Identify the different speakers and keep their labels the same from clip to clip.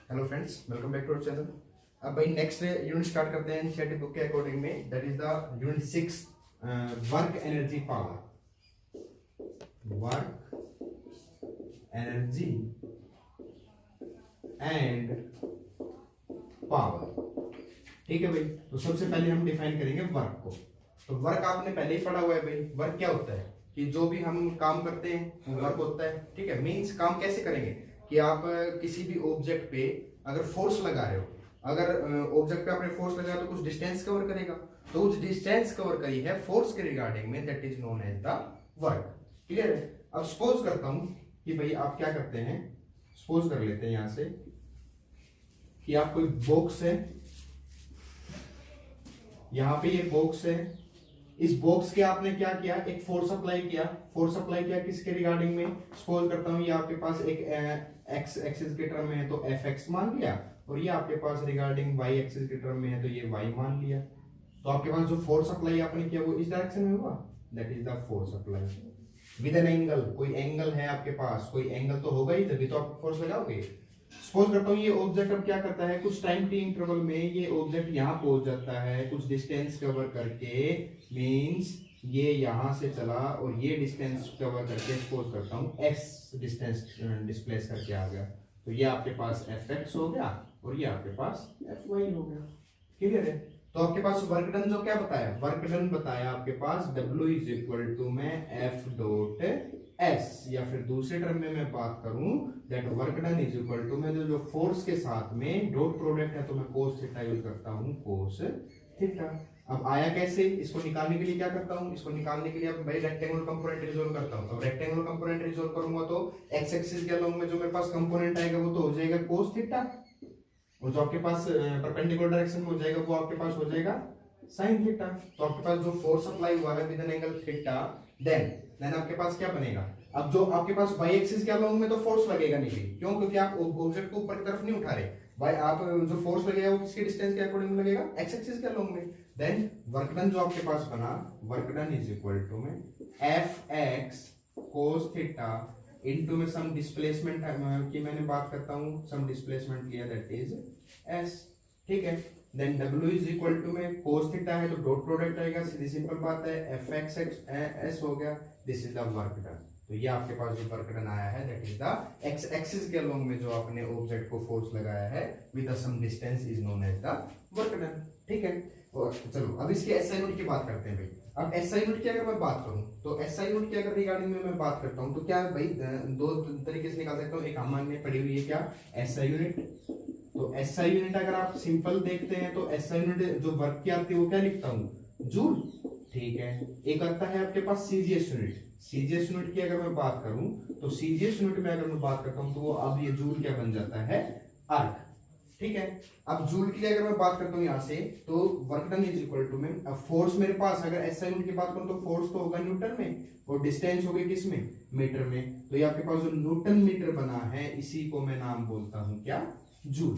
Speaker 1: Hello friends, welcome back to our channel. अब भाई next unit start करते हैं एनसीईआरटी बुक के अकॉर्डिंग में। That is the unit 6 work energy power. Work energy and power. ठीक है भाई, तो सबसे पहले हम डिफाइन करेंगे वर्क को। तो वर्क आपने पहले ही पढ़ा हुआ है भाई। वर्क क्या होता है कि जो भी हम काम करते हैं वो वर्क होता है। ठीक है, मींस काम कैसे करेंगे कि आप किसी भी ऑब्जेक्ट पे अगर फोर्स लगा रहे हो, अगर ऑब्जेक्ट पे आपने फोर्स लगाया तो कुछ डिस्टेंस कवर करेगा, तो उस डिस्टेंस कवर करी है फोर्स के रिगार्डिंग में, that is known as the work. Clear है। अब सपोज करता हूं कि भाई आप क्या करते हैं, सपोज कर लेते हैं यहां से कि आप कोई बॉक्स है, यहां पे ये बॉक्स है, इस बॉक्स के आपने क्या किया, एक फोर्स अप्लाई किया। फोर्स अप्लाई किया किसके रिगार्डिंग में, सपोज करता हूं ये आपके पास एक एक्स एक्सिस के टर्म में है तो एफ एक्स मान लिया, और ये आपके पास रिगार्डिंग वाई एक्सिस के टर्म में है तो ये वाई मान लिया। तो आपके पास जो फोर्स अप्लाई आपने किया वो इस डायरेक्शन में हुआ, that is the force apply with an angle. कोई एंगल है आपके पास, कोई एंगल तो होगा ही तभी तो आप फोर्स लगाओगे। सपोज करता हूँ ये ऑब्जेक्ट अब क्या करता है, कुछ टाइम टी इंटरवल में ये ऑब्जेक्ट यहाँ पहुंच जाता है कुछ डिस्टेंस कवर करके, मींस ये यहां से चला और ये डिस्टेंस कवर करके, सपोज करता हूँ एक्स डिस्टेंस डिस्प्लेस करके आ गया, तो ये आपके पास एफ एक्स हो गया और ये आपके पास एफ वाई हो गया। क्लियर है। तो आपके पास वर्क डन जो क्या बताया, वर्क डन बताया आपके पास W इज इक्वल टू में एफ डॉट एस, या फिर दूसरे टर्म में मैं बात करूं that work done is equal to में जो फोर्स के साथ में डॉट प्रोडक्ट है तो मैं कोस थीटा यूज करता हूं, कोस थीटा। अब आया कैसे, इसको निकालने के लिए क्या करता हूं, इसको निकालने के लिए अब भाई रेक्टेंगुलर कंपोनेंट रिजॉल्व करता हूं। अब रेक्टेंगुलर कंपोनेंट रिजॉल्व करूंगा तो एक्स एक्सिस के अलोंग में जो मेरे पास कंपोनेंट आएगा वो तो हो जाएगा कोस थीटा, और जो आपके पास परपेंडिकुलर डायरेक्शन में हो जाएगा वो आपके पास हो जाएगा साइन थीटा। तो आपके पास जो फोर्स अप्लाई हुआ है with an angle theta, then आपके पास क्या बनेगा, अब जो आपके पास वाई एक्सिस के अलोंग में तो फोर्स लगेगा नहीं, क्यों, क्योंकि आप ऑब्जेक्ट को ऊपर की तरफ नहीं उठा रहे भाई। आप जो फोर्स लगेगा वो किसके डिस्टेंस के अकॉर्डिंग लगेगा, एक्स एक्सिस के अलोंग में। देन वर्क डन जो आपके पास बना, work done is equal to में F X cos theta into में सम डिस्प्लेसमेंट की मैंने बात करता हूं, सम डिस्प्लेसमेंट लिया दैट इज एस। ठीक है। Then W is equal to में कोस थीटा है तो डॉट प्रोडक्ट आएगा, सीधी सिंपल बात है, एफ एक्स एस हो गया, this is the work done. तो ये आपके पास जो वर्क डन आया है that is the x axis के अलोंग में जो आपने ऑब्जेक्ट को फोर्स लगाया है with some distance is known as the work done. ठीक है। और चलो अब इसके एसआई यूनिट की बात करते हैं भाई। अब एसआई यूनिट की अगर मैं बात करूं तो एसआई यूनिट की अगर रिगार्डिंग में मैं बात करता हूं तो क्या भाई दो तरीके से निकाल सकता हूं। एक हमने पढ़ी हुई है क्या, एसआई यूनिट। तो एसआई यूनिट अगर आप सिंपल देखते हैं तो एसआई यूनिट जो वर्क की आती है वो क्या लिखता हूं, जूल। ठीक है। एक आता है आपके पास सीजीएस यूनिट। सीजीएस यूनिट की अगर मैं बात करूं तो सीजीएस यूनिट में अगर मैं बात करता हूं तो वो अब ये जूल क्या बन जाता है, अर्क। ठीक है। अब जूल के लिए अगर मैं बात करता हूं यहां से तो work done is equal to में, अब फोर्स मेरे पास अगर एसआई यूनिट की बात करूं तो फोर्स तो होगा न्यूटन में और डिस्टेंस होगी किस में, मीटर में। तो ये आपके पास जो न्यूटन मीटर बना है इसी को मैं नाम बोलता हूं क्या, जूल।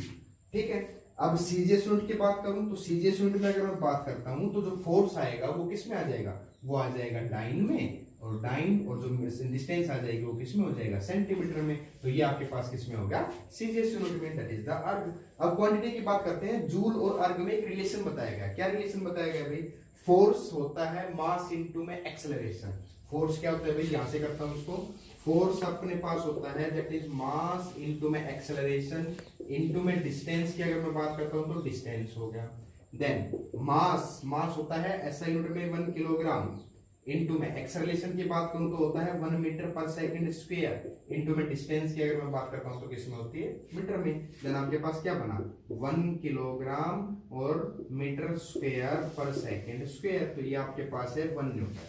Speaker 1: ठीक है। अब सीजीएस यूनिट की बात करूं तो सीजीएस यूनिट में अगर मैं बात करता हूं तो जो फोर्स आएगा वो किस में आ जाएगा, वो आ जाएगा डाइन में, और डाइन और जो डिस्टेंस आ जाएगी वो किस में हो जाएगा, सेंटीमीटर में। तो ये आपके पास किस में होगा, सीजीएस यूनिट में, दैट इज द अर्ग। अब क्वांटिटी की बात करते हैं, जूल और अर्ग में एक रिलेशन बताया गया। क्या रिलेशन बताया गया भाई, फोर्स होता है मास इनटू में एक्सेलरेशन। फोर्स क्या होता है भाई, यहां से करता हूं उसको, फोर्स अपने पास होता है दैट इज मास इनटू में एक्सेलरेशन इनटू में डिस्टेंस की अगर मैं बात करता हूं तो डिस्टेंस हो गया। देन मास होता है एसआई यूनिट में 1 किलोग्राम, इनटू में एक्सेलरेशन की बात करूं तो होता है 1 मीटर पर सेकंड स्क्वायर, इनटू में डिस्टेंस की अगर मैं बात करता हूं तो किसमें होती है, मीटर में। देन आपके पास क्या बना, 1 किलोग्राम और मीटर स्क्वायर पर सेकंड स्क्वायर, तो ये आपके पास है 1 न्यूटन।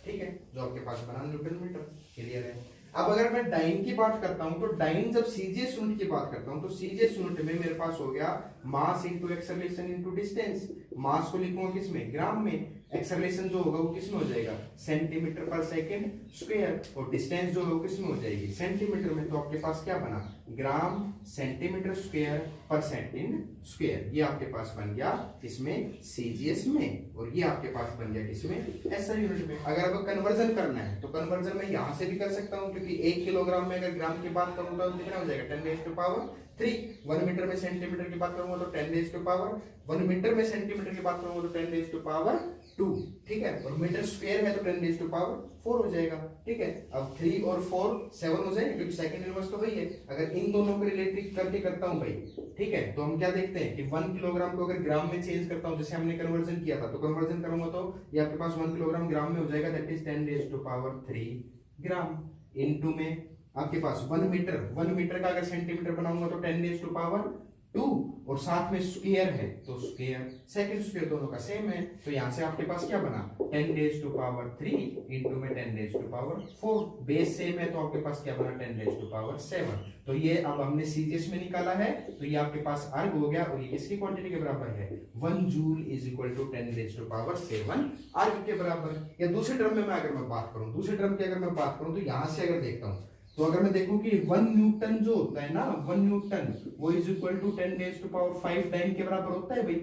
Speaker 1: ठीक है, जो आपके पास बना न्यूटन मीटर। क्लियर है। अब अगर मैं डाइन की बात करता हूं तो डाइन जब सीजीएस यूनिट की बात करता हूं तो सीजीएस यूनिट में मेरे पास हो गया mass into acceleration into distance. Mass को लिखूंगा किसमें, ग्राम में, एक्सेलरेशन जो होगा वो किसमें हो जाएगा, सेंटीमीटर पर सेकंड स्क्वायर, और डिस्टेंस जो होगा किसमें हो जाएगी, सेंटीमीटर में। तो आपके पास क्या बना, ग्राम सेंटीमीटर स्क्वायर पर सेकंड स्क्वायर। ये आपके पास बन गया इसमें सीजीएस में, और ये आपके पास बन गया किसमें, एसआई यूनिट में। अगर अब कन्वर्जन करना है तो कन्वर्जन मैं यहां से भी कर सकता हूं कि क्योंकि 1 किलोग्राम में अगर ग्राम की बात करूं तो कितना हो जाएगा 10 रेज़ टू पावर 3। 1 मीटर में सेंटीमीटर की बात करूंगा तो 10 रेज़ टू पावर 1 मीटर में सेंटीमीटर की बात करूंगा तो 10 रेज़ टू पावर 2, ठीक है। और मीटर स्क्वायर है तो 10 रेज़ टू पावर 4 हो जाएगा, ठीक है। अब 3 और 4 7 हो जाएंगे क्योंकि सेकंड इनवर्स तो वही है। अगर इन दोनों को रिलेटेड करके करता हूं भाई, ठीक है, तो हम क्या देखते हैं कि 1 किलोग्राम को अगर ग्राम में चेंज करता हूं, जैसे हमने कन्वर्जन किया था, तो कन्वर्जन करूंगा तो ये आपके पास 1 किलोग्राम ग्राम में हो जाएगा, that is 10 raise to power 3 gram. Into में आपके पास 1 मीटर का अगर सेंटीमीटर बनाऊंगा तो 10 रेज़ टू पावर 2 और साथ में स्क्वायर है तो स्क्वायर सेकंड स्क्वायर दोनों का सेम है, तो यहां से आपके पास क्या बना 10 रेज़ टू पावर 3 इनटू में 10 raise to power 4, base same है तो आपके पास क्या बना 10 रेज़ टू पावर 7। तो ये अब हमने सीजीएस में निकाला है, तो ये आपके पास अर्ग हो गया और ये किसकी क्वांटिटी के बराबर है 1 joule is equal to 10 raise to power 7 erg के बराबर। या दूसरे टर्म में मैं अगर मैं बात करूं, दूसरे टर्म की अगर मैं बात करूं तो यहां से अगर देखता हूं तो अगर मैं देखूं कि 1 न्यूटन जो होता है ना 1 न्यूटन वो is equal to 10 raise to power 5 time के बराबर होता है भाई,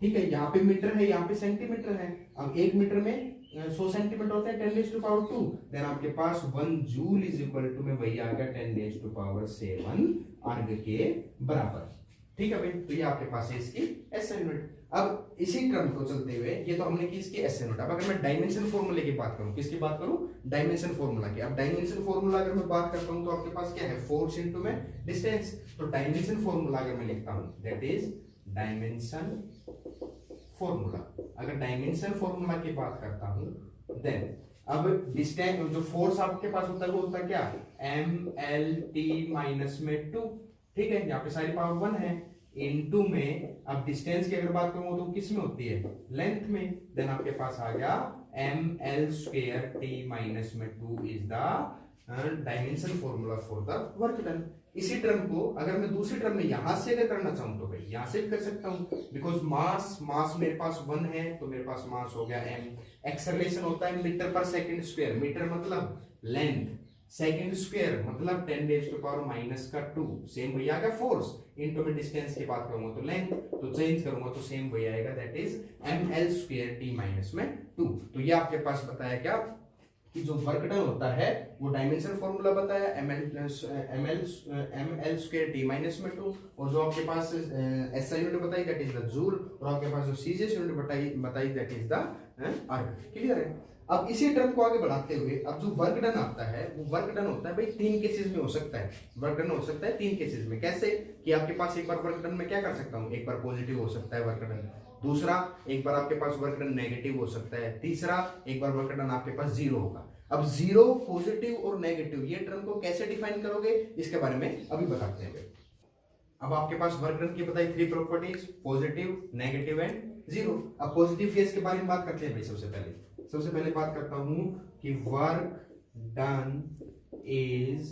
Speaker 1: ठीक है। यहाँ पे मीटर है, यहाँ पे सेंटीमीटर है। अब 1 मीटर में 100 सेंटीमीटर होता है 10 रेज़ टू पावर 2, देन आपके पास 1 जूल इज इक्वल टू में वही आ गया 10 रेज़ टू पावर 7 अर्ग के बराबर, ठीक है भाई। तो ये आपके पास है इसकी एसआई यूनिट। अब इसी क्रम को चलते हुए ये तो हमने की इसकी एसआई यूनिट। अब अगर मैं डायमेंशन फार्मूले की बात करूं, किसकी बात करूं डायमेंशन फार्मूला की। अब डायमेंशन फार्मूला अगर मैं बात करता हूं तो आपके पास क्या है फोर्स इनटू में डिस्टेंस। तो डायमेंशन फार्मूला अगर मैं लिखता हूं दैट इज डायमेंशन फार्मूला। अगर डायमेंशन फार्मूला की बात करता हूं देन अब डिस्टेंस जो फोर्स आपके पास होता है वो होता है क्या mlt माइनस में 2, ठीक है। यहाँ पे सारी पावर 1 है इनटू में अब डिस्टेंस की अगर बात करूं तो किस में होती है लेंथ में, देन आपके पास आ गया ml स्क्वायर t माइनस में 2 is the dimension formula for the work done. इसी टर्म को अगर मैं दूसरी टर्म में यहां से अगर करना चाहूं तो भाई यहां से भी कर सकता हूं, बिकॉज मास मेरे पास 1 है तो मेरे पास मास हो गया m। एक्सेलरेशन होता है मीटर पर सेकंड स्क्वायर, मीटर मतलब लेंथ, सेकंड स्क्वायर मतलब 10 रेज़ टू पावर माइनस का 2, सेम वही आएगा फोर्स इनटू में डिस्टेंस की बात करूंगा तो लेंथ, तो चेंज करूंगा तो सेम वही आएगा that is ml square t minus में 2। तो ये आपके पास बताया क्या कि जो वर्क डन होता है वो डायमेंशन फार्मूला बताया ml स्क्वायर t माइनस में 2, और जो आपके पास एसआई यूनिट बताई दैट इज द जूल, और आपके पास जो सीजीएस यूनिट बताई दैट इज द अर्ग। क्लियर है। अब इसी टर्म को आगे बढ़ाते हुए अब जो वर्क डन आता है वो वर्क डन होता है भाई 3 केसेस में हो सकता है। वर्क डन हो सकता है 3 केसेस में। कैसे कि आपके पास एक बार वर्क डन में क्या कर सकता हूं, एक बार पॉजिटिव हो सकता है वर्क डन, दूसरा एक बार आपके पास वर्क डन नेगेटिव हो सकता है, तीसरा एक बार वर्क डन आपके पास 0 होगा। अब 0, पॉजिटिव और नेगेटिव ये टर्म को कैसे डिफाइन करोगे इसके बारे में अभी बताते हैं। अब आपके पास वर्क डन की बताई 3 प्रॉपर्टीज पॉजिटिव, नेगेटिव एंड 0। अब पॉजिटिव केस के बारे में बात करते हैं भाई। सबसे पहले बात करता हूं कि वर्क डन इज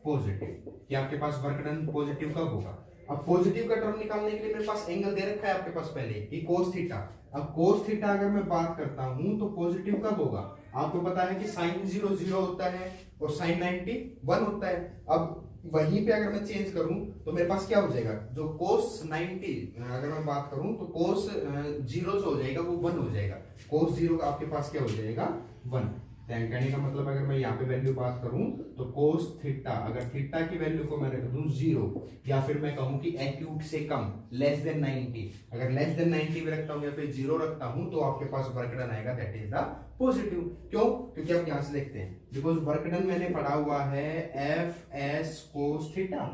Speaker 1: पॉजिटिव, कि आपके पास वर्क डन पॉजिटिव कब होगा। अब पॉजिटिव का टर्म निकालने के लिए मेरे पास एंगल दे रखा है आपके पास पहले कि cos थीटा। अब cos थीटा अगर मैं बात करता हूं तो पॉजिटिव कब होगा, आपको पता है कि sin 0 0 होता है और sin 90 1 होता है। अब वहीं पे अगर मैं चेंज करूं तो मेरे पास क्या हो जाएगा, जो cos 90 अगर मैं बात करूं तो cos 0 जो हो जाएगा वो 1 हो जाएगा। cos 0 का आपके पास क्या हो जाएगा 1। कहने का मतलब अगर मैं यहाँ पे वैल्यू बात करूं तो cos थीटा, अगर थीटा की वैल्यू को मैं रख दूं 0, या फिर मैं कहूं कि एक्यूट से कम लेस देन 90, अगर लेस देन 90 भी रखता हूं या फिर 0 रखता हूं तो आपके पास वर्क डन आएगा दैट इज द पॉजिटिव। क्यों, क्योंकि आप यहां से देखते हैं बिकॉज वर्क डन मैंने पढ़ा हुआ है F S cos theta,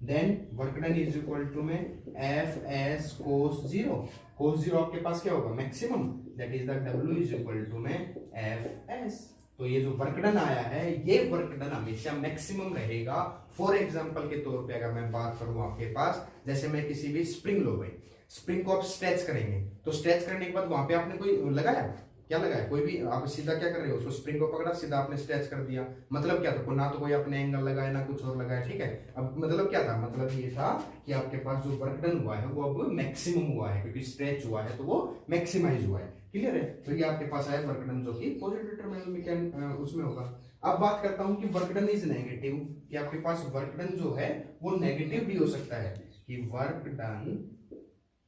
Speaker 1: then work done is equal to में एफ एस cos 0। cos 0 आपके पास क्या होगा maximum, that is the W is equal to में एफ एस। तो ये जो वर्क डन आया है ये वर्क डन हमेशा मैक्सिमम रहेगा। फॉर एग्जांपल के तौर पे अगर मैं बात करूं आपके पास, जैसे मैं किसी भी स्प्रिंग लो गई, स्प्रिंग को आप स्ट्रेच करेंगे तो स्ट्रेच करने के बाद वहां पे आपने कोई लगाया, क्या लगाया, कोई भी आप सीधा क्या कर रहे हो उसको स्प्रिंग को पकड़ा सीधा आपने स्ट्रेच कर दिया, मतलब क्या था, ना तो कोई आपने एंगल लगाया ना कुछ और लगाया, ठीक है। अब मतलब क्या था, मतलब ये था कि आपके पास जो वर्क डन हुआ है वो अब मैक्सिमम हुआ है क्योंकि स्ट्रेच हुआ है तो वो मैक्सिमाइज हुआ है। क्लियर है। तो ये आपके पास आया वर्क डन जो कि पॉजिटिव टर्मिनल में क्या उसमें होगा। अब बात करता हूं कि वर्क डन इज नेगेटिव, कि आपके पास वर्क डन जो है वो नेगेटिव भी हो सकता है, कि work done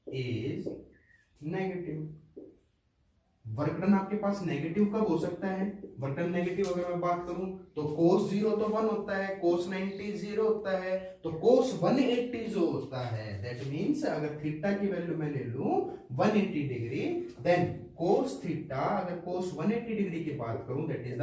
Speaker 1: is negative. Work done आपके पास नेगेटिव कब हो सकता है? वर्क डन नेगेटिव अगर मैं बात करूं तो cos 0 तो 1 होता है, cos 90 0 होता है, तो cos 180 जो होता है दैट मींस अगर थीटा की वैल्यू मैं ले लूं 180 डिग्री, देन cos थीटा अगर cos 180 डिग्री की बात करूं that is the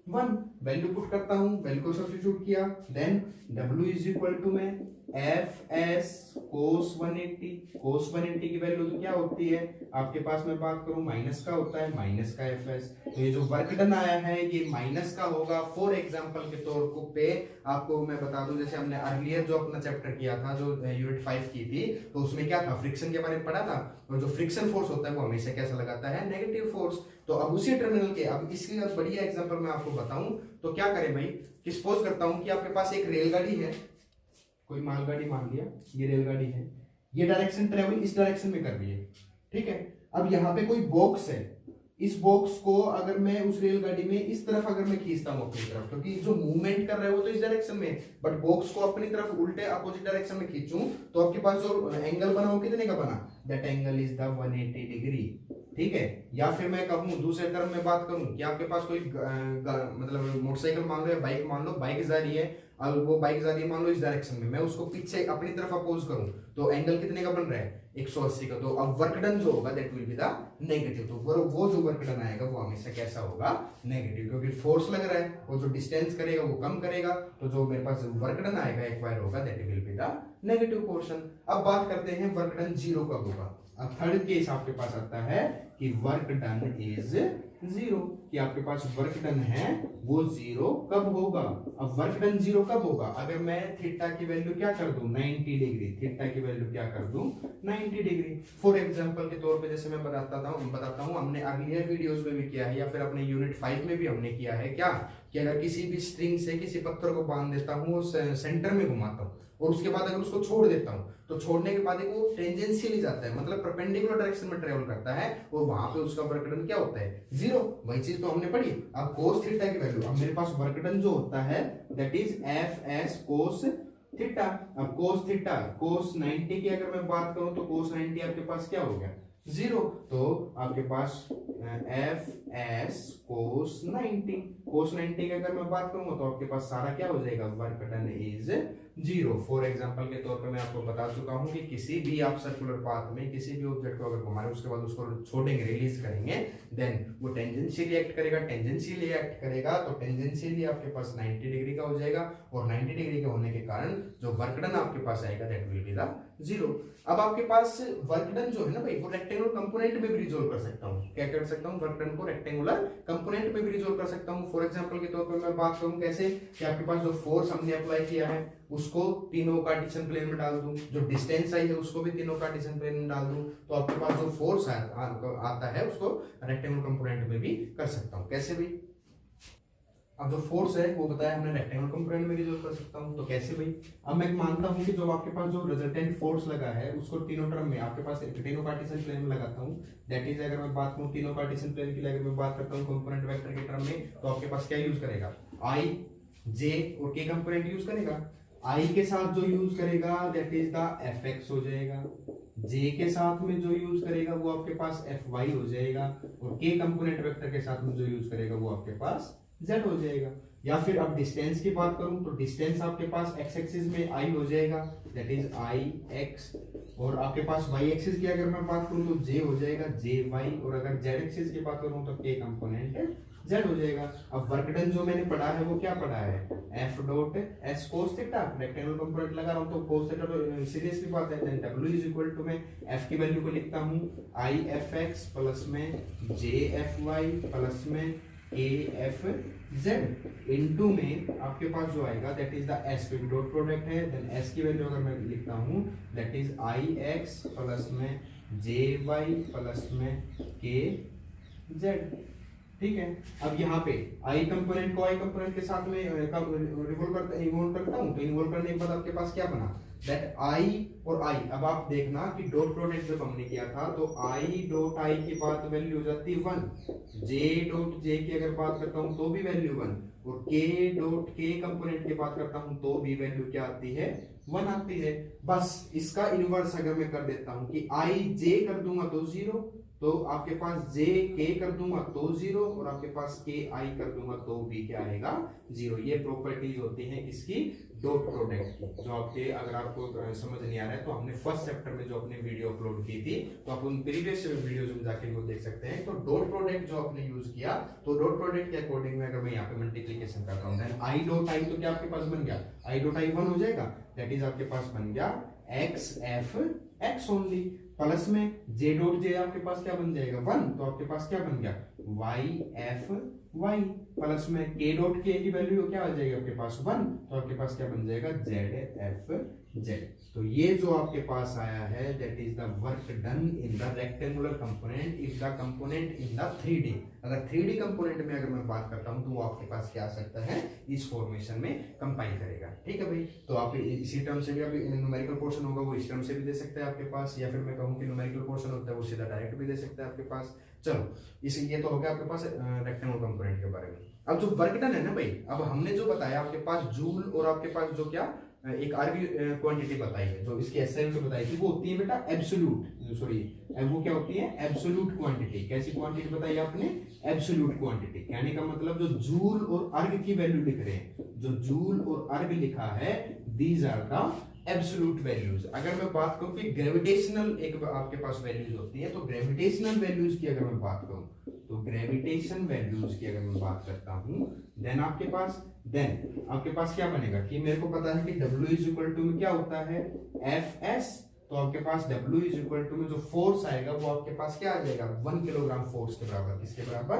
Speaker 1: -1। Value put करता हूं, वैल्यू को सब्स्टिट्यूट किया, then w is equal to में एफ एस कोस 180 की वैल्यू तो क्या होती है आपके पास मैं बात करूं माइनस का होता है, माइनस का एफ एस। तो ये जो वर्क डन आया है ये माइनस का होगा। फॉर एग्जांपल के तौर पे आपको मैं बता दूं, जैसे हमने अर्लियर जो अपना चैप्टर किया था जो यूनिट 5 की थी, तो उसमें क्या था, फ्रिक्शन के बारे में पढ़ा था, और जो फ्रिक्शन फोर्स होता है वो हमेशा कैसा लगाता है, नेगेटिव फोर्स। तो अब उसी टर्मिनल के, अब इसकी बढ़िया एग्जांपल मैं आपको बताऊं तो क्या करें भाई कि सपोज करता हूं कि आपके पास एक रेलगाड़ी है, कोई मालगाड़ी मान लिया, ये रेलगाड़ी है, ये डायरेक्शन ट्रेवल इस डायरेक्शन में कर रही है, ठीक है। अब यहाँ पे कोई बॉक्स है, इस बॉक्स को अगर मैं उस रेलगाड़ी में इस तरफ अगर मैं खींचता हूँ अपनी तरफ, क्योंकि जो मूवमेंट कर रहा है वो तो इस डायरेक्शन में, बट बॉक्स को अपनी तरफ उल्टे अपोजिट डायरेक्शन में खींचूं तो आपके पास जो एंगल बना वो कितने का बना, that angle is the 180 degree, ठीक है। या फिर मैं कहूँ दूसरे तरफ में बात करूं कि आपके पास कोई मतलब मोटरसाइकिल मान लो या बाइक मान लो, बाइक जा रही है, अब वो बाइक जा रही है मान लो इस डायरेक्शन में, मैं उसको पीछे अपनी तरफ अपोज करूं तो एंगल कितने का बन रहा है, 180 का। तो अब वर्क डन जो होगा that will be the negative. तो वो जो वर्क डन आएगा वो हमेशा कैसा होगा, नेगेटिव, क्योंकि फोर्स लग रहा है, वो जो डिस्टेंस करेगा वो कम करेगा, तो जो मेरे पास वर्क डन आएगा एक्वायर होगा that will be the negative portion. अब बात करते हैं वर्क डन 0 कब होगा। अब थर्ड केस आपके पास आता है कि वर्क डन इज 0, कि आपके पास वर्क डन है वो 0 कब होगा। अब वर्क डन 0 कब होगा, अगर मैं थीटा की वैल्यू क्या कर दूं 90 डिग्री, थीटा की वैल्यू क्या कर दूं 90 डिग्री। फॉर एग्जांपल के तौर पे जैसे मैं बताता हूं हमने अर्लियर वीडियोस में भी किया है, या फिर अपने यूनिट 5 में भी हमने किया है क्या, कि अगर किसी भी स्ट्रिंग से किसी पत्थर को बांध देता हूं और सेंटर में घुमाता हूं और उसके बाद अगर उसको छोड़ देता हूं तो छोड़ने के बाद वो टेंजेंशियली जाता है, मतलब परपेंडिकुलर डायरेक्शन में ट्रेवल करता है, और वहां पे उसका वर्क डन क्या होता है 0। वही चीज तो हमने पढ़ी। अब कोस थीटा की वैल्यू, अब मेरे पास वर्क डन जो होता है that is F S cos theta. अब कोस थीटा कोस 90 की अगर मैं बात करूं तो कोस 90 आपके पास क्या हो गया 0, तो आपके पास एफ एस कोस 90 की अगर मैं बात करूंगा तो आपके पास सारा क्या हो जाएगा, work done is 0। For example के तौर पे मैं आपको बता चुका हूं कि किसी भी आप सर्कुलर पाथ में किसी भी ऑब्जेक्ट को अगर घुमाएं उसके बाद उसको छोड़ेंगे, रिलीज करेंगे, देन वो टेंजेंशियली एक्ट करेगा, तो टेंजेंशियली आपके पास 90 डिग्री का हो जाएगा, और 90 डिग्री का होने के कारण जो वर्क डन आपके पास आएगा दैट विल बी द 0। अब आपके पास वर्क डन जो है ना भाई वो रेक्टेंगुलर कंपोनेंट में भी रिजोल्व कर सकता हूं। क्या कर सकता हूं, वर्क डन को रेक्टेंगुलर कंपोनेंट में भी रिजोल्व कर सकता हूं। फॉर एग्जांपल के तौर पे मैं बात करूं कैसे, कि आपके पास जो फोर्स हमने अप्लाई किया है उसको तीनों कार्टेशियन प्लेन में डाल दूं, जो डिस्टेंस आई है उसको भी तीनों कार्टेशियन प्लेन में डाल दूं, तो आपके पास जो फोर्स आता है उसको रेक्टेंगुलर कंपोनेंट में भी कर सकता हूं। कैसे भी, अब जो फोर्स है वो बताया हमने रेक्टेंगुलर कंपोनेंट में रिजोल्व कर सकता हूं, तो कैसे भाई। अब मैं मानता हूं कि जो आपके पास जो रिजल्टेंट फोर्स लगा है उसको तीनों टर्म में आपके पास तीनों कार्टेशियन प्लेन में लगाता हूं, दैट इज अगर मैं बात करूं तीनों कार्टेशियन प्लेन की अगर मैं बात करता हूं कंपोनेंट वेक्टर के टर्म में, तो आपके पास क्या यूज करेगा, आई जे और के कंपोनेंट यूज करेगा। आई के साथ जो यूज करेगा that is the F x हो जाएगा, जे के साथ में जो यूज करेगा वो आपके पास एफ वाई हो जाएगा, और के कंपोनेंट वेक्टर के साथ में जो यूज करेगा वो आपके पास z हो जाएगा। या फिर अब डिस्टेंस की बात करूं तो डिस्टेंस आपके पास x एक्सिस में i हो जाएगा, दैट इज i x, और आपके पास y एक्सिस की अगर मैं बात करूं तो j हो जाएगा j y, और अगर z एक्सिस की बात करूं तो k कंपोनेंट z हो जाएगा। अब वर्क डन जो मैंने पढ़ा है वो क्या पढ़ा है, f dot s cos theta, rectangular component लगा रहा हूं तो cos थीटा तो सीरियस की बात है, then w is equal to मैं f की वैल्यू को लिखता हूं i f x प्लस में j f y प्लस में a f z इनटू में आपके पास जो आएगा दैट इज द s पे डॉट प्रोडक्ट है, देन s की वैल्यू अगर मैं लिखता हूं that is i x plus में j y प्लस में k z, ठीक है। अब यहाँ पे i कंपोनेंट को i कंपोनेंट के साथ में इन्वॉल्व करता हूँ, तो इन्वॉल्व करने के बाद आपके पास क्या बना, दैट आई और आई, अब आप देखना कि डॉट प्रोडक्ट जब हमने किया था तो आई डॉट आई की बात वैल्यू हो जाती है 1, जे डॉट जे की अगर बात करता हूं तो भी वैल्यू 1, और के डॉट के कंपोनेंट की बात करता हूं तो भी वैल्यू क्या आती है 1 आती है। बस इसका इनवर्स अगर मैं कर देता हूं कि आई जे कर दूंगा तो 0, तो आपके पास जे के कर दूंगा तो 0, और आपके पास के आई कर दूंगा तो भी क्या आएगा 0। ये प्रॉपर्टीज होती हैं किसकी, डॉट प्रोडक्ट की, जो आपके अगर आपको समझ नहीं आ रहा है तो हमने फर्स्ट चैप्टर में जो अपनी वीडियो अपलोड की थी तो आप उन प्रीवियस वीडियोज में जाके वो देख सकते हैं। तो डॉट प्रोडक्ट जो आपने यूज किया, तो डॉट प्रोडक्ट के अकॉर्डिंग में अगर मैं यहाँ पे मल्टीप्लीकेशन करता हूँ देन आई डॉट आई, तो क्या आपके पास बन गया आई डॉट आई 1 हो जाएगा, दैट इज आपके पास बन गया x F x only, plus में जे डॉट जे आपके पास क्या बन जाएगा 1, तो आपके पास क्या बन गया वाई एफ वाई, प्लस में के डॉट के की वैल्यू क्या आ जाएगी आपके पास 1, तो आपके पास क्या बन जाएगा जेड एफ जेड। तो ये जो आपके पास आया है that is the work done in the rectangular component if the component in the 3D। अगर 3D कंपोनेंट में अगर मैं बात करता हूं तो वो आपके पास क्या आ सकता है, इस फॉर्मेशन में कंपाइल करेगा। ठीक है भाई, तो आप इसी टर्म से भी आप न्यूमेरिकल पोर्शन होगा वो इस टर्म से भी दे सकते हैं आपके पास, या फिर मैं कहूं कि न्यूमेरिकल पोर्शन होता है वो सीधा डायरेक्ट भी दे सकते हैं आपके पास। चलो इस ये तो हो गया आपके पास रेक्टेंगुलर कंपोनेंट के बारे में। अब जो वर्क डन है ना भाई, अब हमने जो बताया आपके पास जूल और आपके पास जो क्या एक आरबी क्वांटिटी बताई है, जो इसकी एसआई यूनिट बताई थी वो होती है बेटा एब्सोल्यूट, सॉरी वो क्या होती है एब्सोल्यूट क्वांटिटी। कैसी क्वांटिटी बताई आपने, एब्सोल्यूट क्वांटिटी, कहने का मतलब जो जूल और अर्ग की वैल्यू लिख रहे हैं, जो जूल और अर्ग लिखा है these are the absolute values. अगर मैं बात करूं कि ग्रेविटेशनल एक आपके पास वैल्यूज होती है, तो ग्रेविटेशनल वैल्यूज की अगर मैं बात करूं तो ग्रेविटेशन वैल्यूज की अगर मैं बात करता हूं देन आपके पास क्या बनेगा कि मेरे को पता है कि W इज इक्वल टू में क्या होता है एफ एस, तो आपके पास W इज इक्वल टू में जो फोर्स आएगा वो आपके पास क्या आ जाएगा 1 किलोग्राम फोर्स के बराबर, किसके बराबर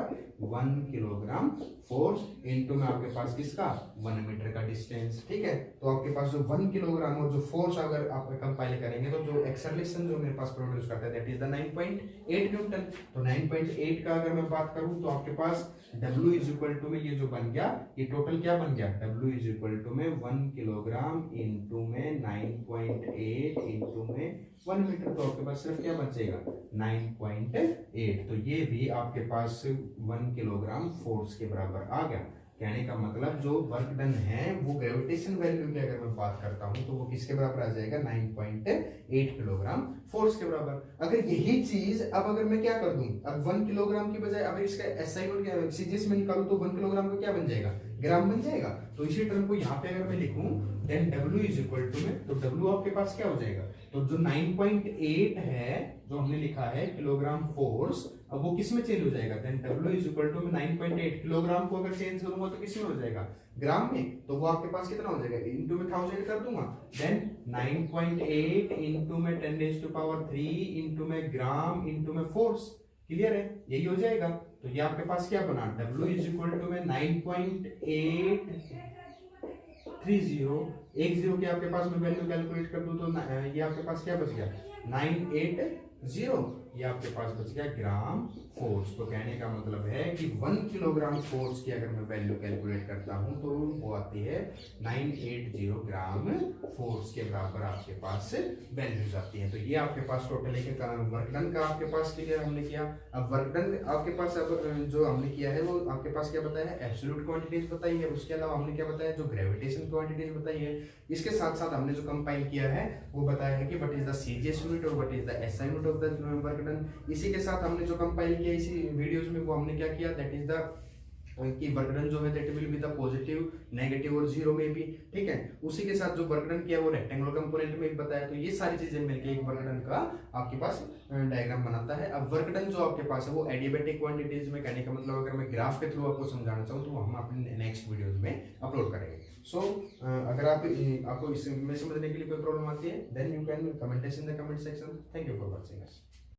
Speaker 1: 1 किलोग्राम फोर्स इनटू में आपके पास किसका 1 मीटर का डिस्टेंस। ठीक है, तो आपके पास जो 1 किलोग्राम और जो फोर्स अगर आप कंपाइल करेंगे तो जो एक्सेलरेशन जो मेरे पास प्रोड्यूस करता है दैट इज द 9.8 न्यूटन। तो 9.8 का अगर मैं बात करूं तो आपके पास W इज इक्वल टू में ये जो बन गया ये टोटल क्या बन गया W इज इक्वल टू में 1 किलोग्राम इनटू में 9.8 इनटू में 1 मीटर, तो आपके पास सिर्फ क्या बचेगा 9.8। तो ये भी आपके पास 1 किलोग्राम फोर्स के बराबर आ गया। कहने का मतलब जो वर्क डन है वो ग्रेविटेशन वैल्यू की अगर मैं बात करता हूं तो वो किसके बराबर आ जाएगा 9.8 किलोग्राम फोर्स के बराबर। अगर यही चीज अब अगर मैं क्या कर दूं, अब 1 किलोग्राम की बजाय अगर इसका एसआई यूनिट सीजीएस में निकालूं तो 1 किलोग्राम का क्या बन जाएगा ग्राम बन जाएगा। तो इसी टर्म को यहाँ पे अगर मैं लिखूं then W is equal to में, तो W आपके पास क्या हो जाएगा, तो जो 9.8 है जो हमने लिखा है किलोग्राम फोर्स, अब वो किस में चेंज हो जाएगा then W is equal to में 9.8 किलोग्राम को अगर चेंज करूंगा तो किस में हो जाएगा ग्राम में, तो वो आपके पास कितना हो जाएगा इनटू में 1000 कर दूंगा देन 9.8 इनटू में 10⁻³ इनटू में ग्राम इनटू में फोर्स। क्लियर है, यही हो जाएगा। तो ये आपके पास क्या बना W इज इक्वल टू में 9.830 की आपके पास मैं वैल्यू कैलकुलेट कर दूं तो ये आपके पास क्या बच गया 980, ये आपके पास बच गया ग्राम फोर्स। तो कहने का मतलब है कि 1 किलोग्राम फोर्स की अगर मैं वैल्यू कैलकुलेट करता हूं तो वो आती है 980 ग्राम फोर्स के बराबर आपके पास वैल्यूज आती है। तो ये आपके पास टोटल एक वर्क डन का आपके पास क्लियर हमने किया। अब वर्क डन आपके पास अब जो हमने किया है वो आपके पास क्या बताया है एब्सोल्यूट क्वांटिटीज बताई है, उसके अलावा हमने क्या बताया जो ग्रेविटेशन क्वांटिटीज बताई है। इसके साथ साथ हमने जो कंपाइल किया है वो बताया है कि what is the CGS unit और what is the SI unit of the work done. इसी के साथ हमने जो कंपाइल किया इसी वीडियोस में वो हमने क्या किया दैट इज द कि वर्क डन जो है that will be the positive negative और जीरो में भी। ठीक है, उसी के साथ जो वर्क डन किया वो रेक्टेंगुलर कंपोनेंट में बताया। तो ये सारी चीजें मिलकर एक वर्क डन का आपके पास डायग्राम बनाता है। अब वर्क डन जो आपके पास है वो एडियाबैटिक क्वांटिटीज में, कहने का मतलब अगर मैं ग्राफ के थ्रू आपको समझाना चाहूँ तो वो हम अपने नेक्स्ट वीडियोज में अपलोड करेंगे। सो अगर आपको इसमें समझने के लिए कोई प्रॉब्लम आती है then you can comment in the comment section. Thank you for watching us.